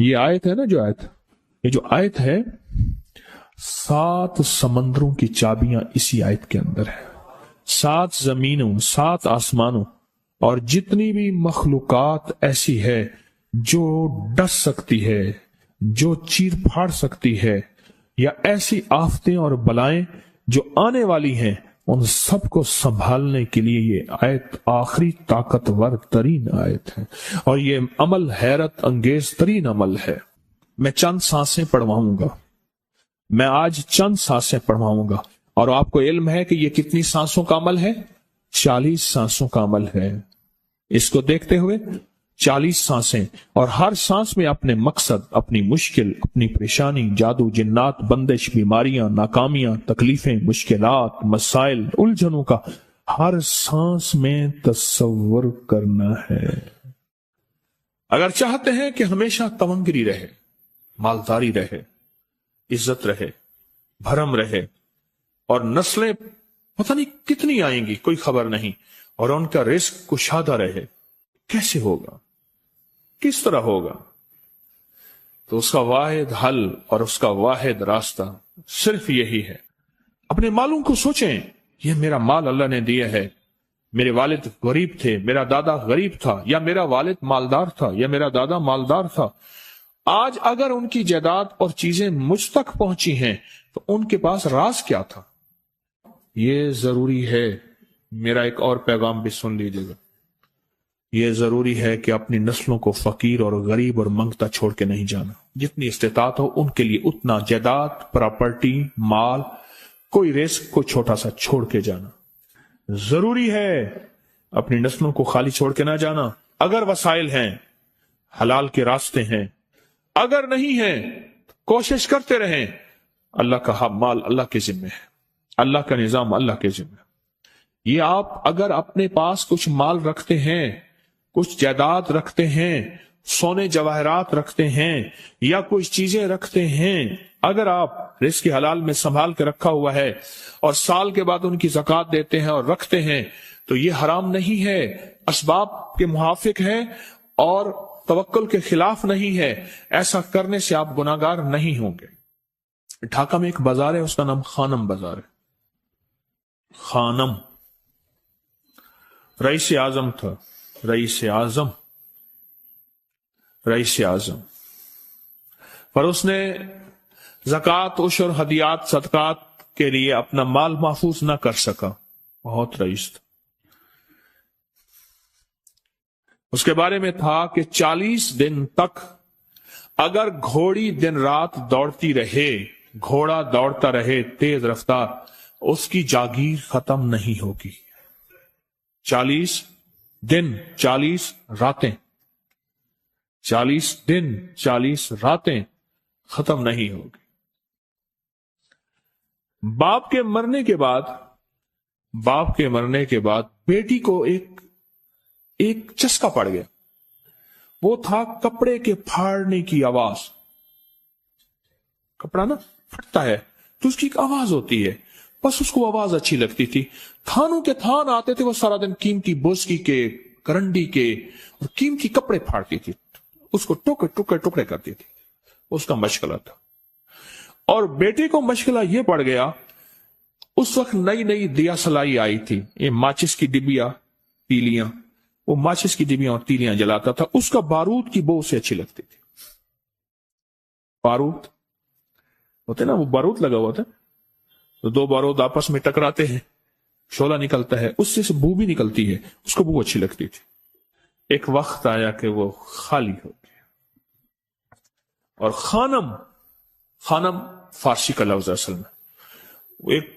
یہ آیت ہے نا یہ جو آیت ہے 7 سمندروں کی چابیاں اسی آیت کے اندر ہے. 7 زمینوں 7 آسمانوں اور جتنی بھی مخلوقات ایسی ہے جو ڈس سکتی ہے، جو چیر پھاڑ سکتی ہے، یا ایسی آفتیں اور بلائیں جو آنے والی ہیں، ان سب کو سنبھالنے کے لیے یہ آیت آخری طاقتور ترین آیت ہے، اور یہ عمل حیرت انگیز ترین عمل ہے. میں چند سانسیں پڑھواؤں گا، میں آج چند سانسیں پڑھواؤں گا، اور آپ کو علم ہے کہ یہ کتنی سانسوں کا عمل ہے؟ 40 سانسوں کا عمل ہے. اس کو دیکھتے ہوئے 40 سانسیں، اور ہر سانس میں اپنے مقصد، اپنی مشکل، اپنی پریشانی، جادو، جنات، بندش، بیماریاں، ناکامیاں، تکلیفیں، مشکلات، مسائل، الجھنوں کا ہر سانس میں تصور کرنا ہے. اگر چاہتے ہیں کہ ہمیشہ تونگری رہے، مالداری رہے، عزت رہے، بھرم رہے، اور نسلیں پتہ نہیں کتنی آئیں گی کوئی خبر نہیں، اور ان کا رزق کشادہ رہے، کیسے ہوگا؟ کس طرح ہوگا؟ تو اس کا واحد حل اور اس کا واحد راستہ صرف یہی ہے. اپنے مالوں کو سوچیں، یہ میرا مال اللہ نے دیا ہے. میرے والد غریب تھے، میرا دادا غریب تھا، یا میرا والد مالدار تھا، یا میرا دادا مالدار تھا. آج اگر ان کی جائیداد اور چیزیں مجھ تک پہنچی ہیں تو ان کے پاس راز کیا تھا؟ یہ ضروری ہے. میرا ایک اور پیغام بھی سن لیجیے گا. یہ ضروری ہے کہ اپنی نسلوں کو فقیر اور غریب اور منگتا چھوڑ کے نہیں جانا. جتنی استطاعت ہو ان کے لیے اتنا جائیداد، پراپرٹی، مال، کوئی رزق کو چھوٹا سا چھوڑ کے جانا ضروری ہے. اپنی نسلوں کو خالی چھوڑ کے نہ جانا. اگر وسائل ہیں، حلال کے راستے ہیں، اگر نہیں ہیں کوشش کرتے رہیں. اللہ کا مال اللہ کے ذمہ ہے، اللہ کا نظام اللہ کے ذمہ. یہ آپ اگر اپنے پاس کچھ مال رکھتے ہیں، کچھ جائیداد رکھتے ہیں، سونے جواہرات رکھتے ہیں، یا کچھ چیزیں رکھتے ہیں، اگر آپ رزق حلال میں سنبھال کے رکھا ہوا ہے اور سال کے بعد ان کی زکوٰۃ دیتے ہیں اور رکھتے ہیں، تو یہ حرام نہیں ہے، اسباب کے موافق ہے اور توکل کے خلاف نہیں ہے. ایسا کرنے سے آپ گناہگار نہیں ہوں گے. ڈھاکہ میں ایک بازار ہے، اس کا نام خانم بازار ہے. خانم رئیس اعظم تھا، رئیس اعظم، پر اس نے زکوٰۃ، عشر، ہدیات، صدقات کے لیے اپنا مال محفوظ نہ کر سکا. بہت رئیس تھا. اس کے بارے میں تھا کہ 40 دن تک اگر گھوڑی دن رات دوڑتی رہے، گھوڑا دوڑتا رہے تیز رفتار، اس کی جاگیر ختم نہیں ہوگی. 40 دن 40 راتیں، 40 دن 40 راتیں ختم نہیں ہوگی. باپ کے مرنے کے بعد بیٹی کو ایک چسکا پڑ گیا. وہ تھا کپڑے کے پھاڑنے کی آواز. کپڑا نا پھٹتا ہے تو اس کی ایک آواز ہوتی ہے، بس اس کو آواز اچھی لگتی تھی. تھانوں کے تھان آتے تھے، وہ سارا دن قیمتی بوسکی کے، کرنڈی کے اور قیمتی کپڑے پھاڑتی تھی، اس کو ٹکڑے کرتی تھی. اس کا مشغلہ تھا. اور بیٹے کو مشغلہ یہ پڑ گیا، اس وقت نئی دیا سلائی آئی تھی، یہ ماچس کی ڈبیاں، تیلیاں، وہ ماچس کی ڈبیاں اور تیلیاں جلاتا تھا. اس کا بارود کی بو سے اچھی لگتی تھی. بارود ہوتے نا، وہ بارود لگا ہوا تھا، تو 2 بارود آپس میں ٹکراتے ہیں، شعلہ نکلتا ہے، اس سے بو بھی نکلتی ہے، اس کو بو اچھی لگتی تھی. ایک وقت آیا کہ وہ خالی ہو گیا. اور خانم فارسی کا لفظ اصل میں، وہ ایک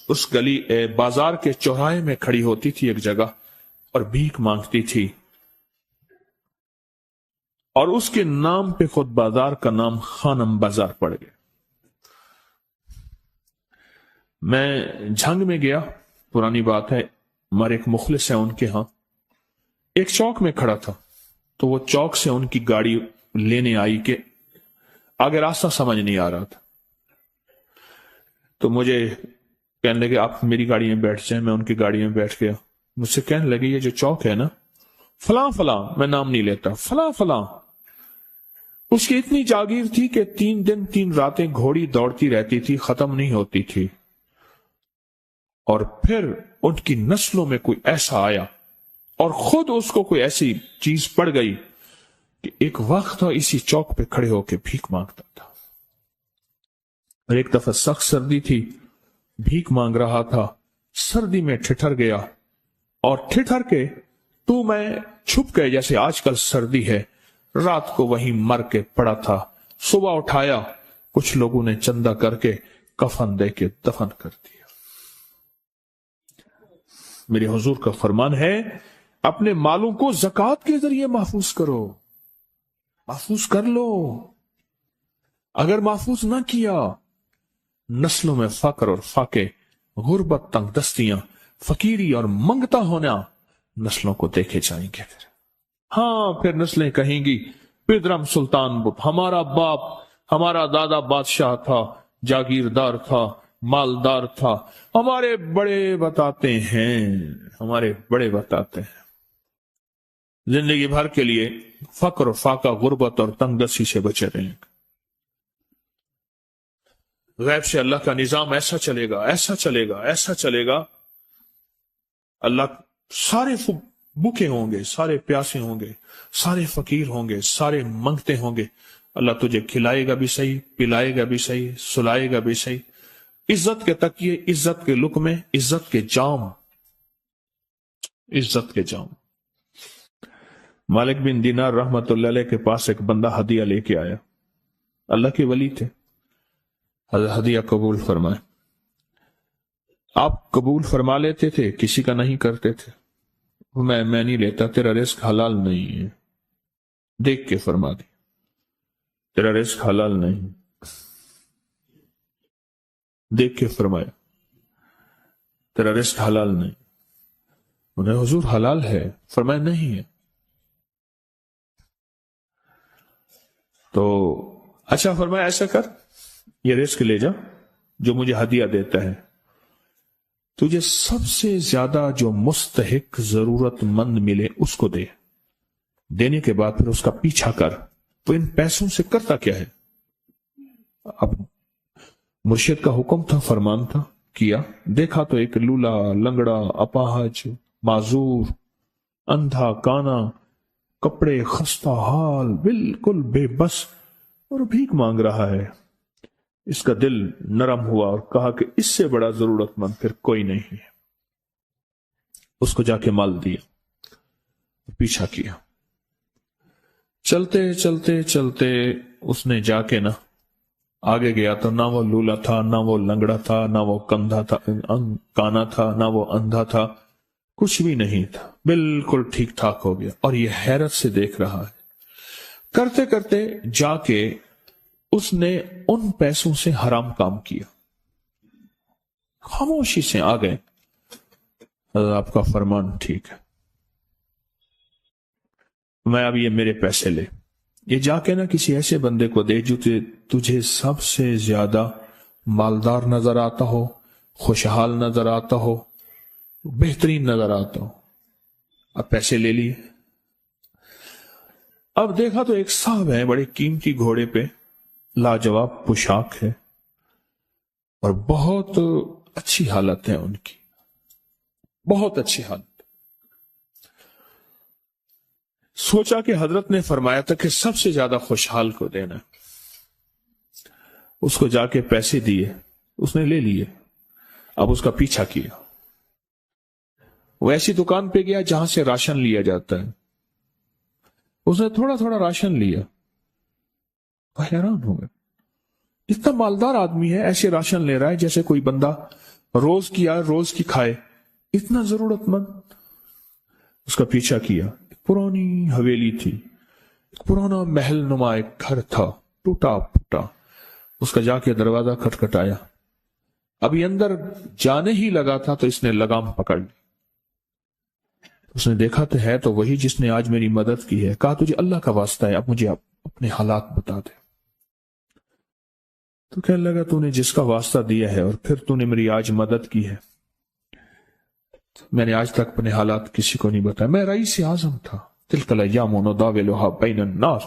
اس گلی بازار کے چوراہے میں کھڑی ہوتی تھی ایک جگہ اور بھیک مانگتی تھی، اور اس کے نام پہ خود بازار کا نام خانم بازار پڑ گیا. میں جھنگ میں گیا، پرانی بات ہے، ہمارے ایک مخلص ہیں ان کے ہاں، ایک چوک میں کھڑا تھا، تو وہ چوک سے ان کی گاڑی لینے آئی کہ آگے راستہ سمجھ نہیں آ رہا تھا. تو مجھے کہنے لگے آپ میری گاڑی میں بیٹھ جائیں. میں ان کی گاڑی میں بیٹھ گیا. مجھ سے کہنے لگے یہ جو چوک ہے نا، فلاں فلاں، میں نام نہیں لیتا، فلاں فلاں اس کی اتنی جاگیر تھی کہ 3 دن 3 راتیں گھوڑی دوڑتی رہتی تھی، ختم نہیں ہوتی تھی۔ اور پھر ان کی نسلوں میں کوئی ایسا آیا اور خود اس کو کوئی ایسی چیز پڑ گئی کہ ایک وقت تھا اسی چوک پہ کھڑے ہو کے بھیک مانگتا تھا۔ اور ایک دفعہ سخت سردی تھی، بھیک مانگ رہا تھا، سردی میں ٹھٹر گیا، اور ٹھٹر کے تو میں چھپ گئے جیسے آج کل سردی ہے، رات کو وہیں مر کے پڑا تھا۔ صبح اٹھایا، کچھ لوگوں نے چندہ کر کے کفن دے کے دفن کر دیا۔ میرے حضور کا فرمان ہے، اپنے مالوں کو زکوٰۃ کے ذریعے محفوظ کرو، محفوظ کر لو۔ اگر محفوظ نہ کیا، نسلوں میں فقر اور فاقے، غربت، تنگ دستیاں، فقیری اور منگتا ہونا نسلوں کو دیکھے جائیں گے۔ پھر نسلیں کہیں گی، پدرم سلطان بت، ہمارا باپ، ہمارا دادا بادشاہ تھا، جاگیردار تھا، مالدار تھا، ہمارے بڑے بتاتے ہیں زندگی بھر کے لیے فقر و فاقہ، غربت اور تنگ دستی سے بچے رہیں۔ غیب سے اللہ کا نظام ایسا چلے گا، ایسا چلے گا، ایسا چلے گا، اللہ سارے بھوکے ہوں گے، سارے پیاسے ہوں گے، سارے فقیر ہوں گے، سارے منگتے ہوں گے، اللہ تجھے کھلائے گا بھی صحیح، پلائے گا بھی صحیح، سلائے گا بھی صحیح۔ عزت کے تکیے، عزت کے لقمے، عزت کے جام، عزت کے جام۔ مالک بن دینار رحمت اللہ علیہ کے پاس ایک بندہ ہدیہ لے کے آیا، اللہ کے ولی تھے، ہدیہ قبول فرمائے۔ آپ قبول فرما لیتے تھے، کسی کا نہیں کرتے تھے؟ میں نہیں لیتا، تیرا رزق حلال نہیں ہے، دیکھ کے فرما دی، تیرا رزق حلال نہیں، دیکھ کے فرمایا تیرا رزق حلال نہیں۔ انہیں حضور حلال ہے، فرمایا نہیں ہے۔ تو اچھا فرمایا ایسا کر، یہ رزق لے جا جو مجھے ہدیہ دیتا ہے، تجھے سب سے زیادہ جو مستحق ضرورت مند ملے اس کو دے، دینے کے بعد پھر اس کا پیچھا کر۔ وہ ان پیسوں سے کرتا کیا ہے؟ اب مرشد کا حکم تھا، فرمان تھا، کیا، دیکھا تو ایک لولا، لنگڑا، اپاہج، معذور، اندھا، کانا، کپڑے خستہ حال، بالکل بے بس، اور بھیک مانگ رہا ہے۔ اس کا دل نرم ہوا اور کہا کہ اس سے بڑا ضرورت مند پھر کوئی نہیں ہے۔ اس کو جا کے مال دیا، پیچھا کیا، چلتے چلتے چلتے اس نے جا کے آگے گیا تو نہ وہ لولا تھا، نہ وہ لنگڑا تھا، نہ وہ کندھا تھا، کانا تھا، نہ وہ اندھا تھا، کچھ بھی نہیں تھا، بالکل ٹھیک ٹھاک ہو گیا، اور یہ حیرت سے دیکھ رہا ہے۔ کرتے کرتے جا کے اس نے ان پیسوں سے حرام کام کیا، خاموشی سے آ گئے، آپ کا فرمان ٹھیک ہے، میں اب یہ میرے پیسے لے، یہ جا کے کسی ایسے بندے کو دے جو تجھے سب سے زیادہ مالدار نظر آتا ہو، خوشحال نظر آتا ہو، بہترین نظر آتا ہو۔ اب پیسے لے لیے، اب دیکھا تو ایک صاحب ہے، بڑے قیمتی گھوڑے پہ، لاجواب پوشاک ہے، اور بہت اچھی حالت ہے ان کی، بہت اچھی حالت۔ سوچا کہ حضرت نے فرمایا تھا کہ سب سے زیادہ خوشحال کو دینا، اس کو جا کے پیسے دیے، اس نے لے لیے، اب اس کا پیچھا کیا، وہ ایسی دکان پہ گیا جہاں سے راشن لیا جاتا ہے، اس نے تھوڑا تھوڑا راشن لیا، وہ حیران ہو گیا، اتنا مالدار آدمی ہے، ایسے راشن لے رہا ہے جیسے کوئی بندہ روز کی کھائے، اتنا ضرورت مند۔ اس کا پیچھا کیا، پرانی حویلی تھی، پرانا محل نما ایک گھر تھا، ٹوٹا پھوٹا، اس کا جا کے دروازہ کھٹکھٹایا، ابھی اندر جانے ہی لگا تھا تو اس نے لگام پکڑ لی، اس نے دیکھا تو ہے تو وہی جس نے آج میری مدد کی ہے، کہا تجھے اللہ کا واسطہ ہے، اب مجھے اپنے حالات بتا دے۔ تو کہنے لگا تو نے جس کا واسطہ دیا ہے اور پھر تو نے میری آج مدد کی ہے، میں نے آج تک اپنے حالات کسی کو نہیں بتایا، میں رئیس اعظم تھا، تلک الایام نداولها بین الناس،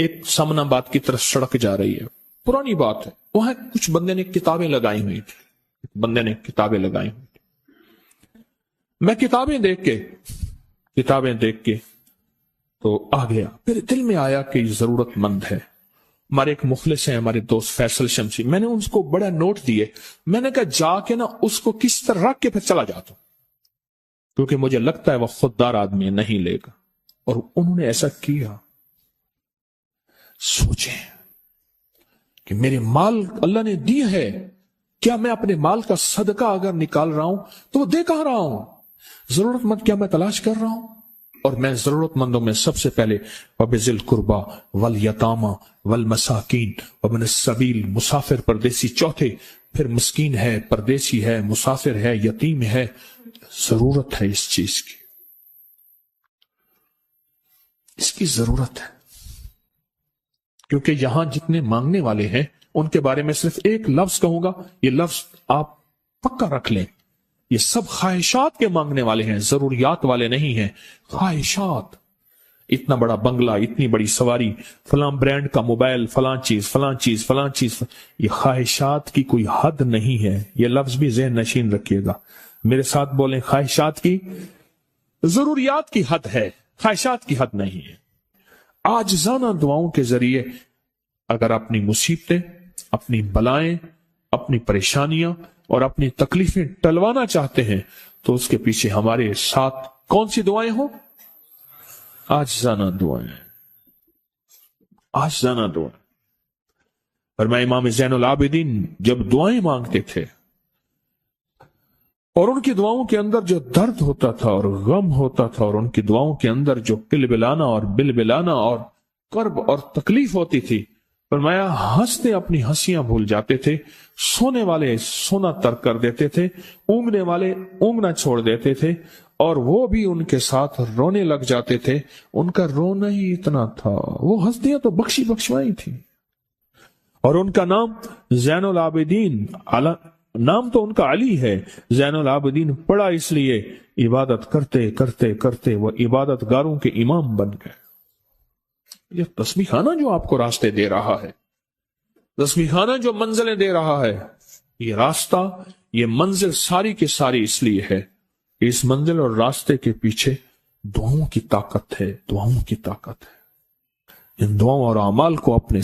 ایک سامنا بات کی طرف سڑک جا رہی ہے، پرانی بات ہے، وہاں کچھ بندے نے کتابیں لگائی ہوئی تھی، میں کتابیں دیکھ کے تو آ گیا، پھر دل میں آیا کہ یہ ضرورت مند ہے۔ ہمارے ایک مخلص ہیں، ہمارے دوست فیصل شمسی، میں نے ان کو بڑا نوٹ دیے، میں نے کہا جا کے نا اس کو کس طرح رکھ کے پھر چلا جاتا ہوں، کیونکہ مجھے لگتا ہے وہ خوددار آدمی نہیں لے گا۔ اور انہوں نے ایسا کیا۔ سوچیں کہ میرے مال اللہ نے دی ہے، کیا میں اپنے مال کا صدقہ اگر نکال رہا ہوں تو وہ دے کہاں رہا ہوں؟ ضرورت مند کیا میں تلاش کر رہا ہوں؟ اور میں ضرورت مندوں میں سب سے پہلے وَبِذِي الْقُرْبَى وَالْيَتَامَى وَالْمَسَاكِينِ وَابْنِ السَّبِيلِ، مسافر پردیسی چوتھے، پھر مسکین ہے، پردیسی ہے، مسافر ہے، یتیم ہے۔ ضرورت ہے اس چیز کی، اس کی ضرورت ہے، کیونکہ یہاں جتنے مانگنے والے ہیں ان کے بارے میں صرف ایک لفظ کہوں گا، یہ لفظ آپ پکا رکھ لیں، یہ سب خواہشات کے مانگنے والے ہیں، ضروریات والے نہیں ہیں، خواہشات۔ اتنا بڑا بنگلہ، اتنی بڑی سواری، فلاں برانڈ کا موبائل، فلاں چیز، یہ خواہشات کی کوئی حد نہیں ہے۔ یہ لفظ بھی ذہن نشین رکھیے گا، میرے ساتھ بولیں، خواہشات کی، ضروریات کی حد ہے، خواہشات کی حد نہیں ہے۔ عاجزانہ دعاؤں کے ذریعے اگر اپنی مصیبتیں، اپنی بلائیں، اپنی پریشانیاں اور اپنی تکلیفیں ٹلوانا چاہتے ہیں تو اس کے پیچھے ہمارے ساتھ کون سی دعائیں ہوں؟ عاجزانہ دعائیں، عاجزانہ دعائیں۔ فرمایا امام زین العابدین جب دعائیں مانگتے تھے اور ان کی دعاؤں کے اندر جو درد ہوتا تھا اور غم ہوتا تھا، اور ان کی دعاؤں کے اندر جو کلبلانا اور بلبلانا اور کرب اور تکلیف ہوتی تھی، فرمایا ہنستے اپنی ہنسیاں بھول جاتے تھے، سونے والے سونا ترک کر دیتے تھے، اونگنے والے اونگنا چھوڑ دیتے تھے، اور وہ بھی ان کے ساتھ رونے لگ جاتے تھے۔ ان کا رونا ہی اتنا تھا، وہ ہنسیاں تو بخشوائی تھی، اور ان کا نام زین العابدین، نام تو ان کا علی ہے، زین العابدین پڑا اس لیے عبادت کرتے کرتے کرتے وہ عبادت گاروں کے امام بن گئے۔ یہ تسبیح خانہ جو آپ کو راستے دے رہا ہے، تسبیح خانہ جو منزلیں دے رہا ہے، یہ راستہ، یہ منزل ساری کی ساری اس لیے ہے، اس منزل اور راستے کے پیچھے دعاؤں کی طاقت ہے، دعاؤں کی طاقت ہے۔ ان دعاؤں اور اعمال کو اپنے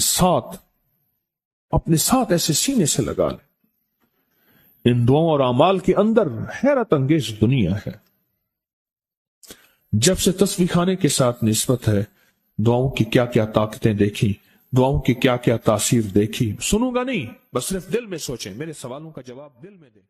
ساتھ ایسے سینے سے لگا لیں۔ ان دعاؤں اور اعمال کے اندر حیرت انگیز دنیا ہے۔ جب سے تسبیح خانے کے ساتھ نسبت ہے، دعاؤں کی کیا کیا طاقتیں دیکھی، دعاؤں کی کیا کیا تاثیر دیکھی، سنوں گا نہیں، بس صرف دل میں سوچیں، میرے سوالوں کا جواب دل میں دیں۔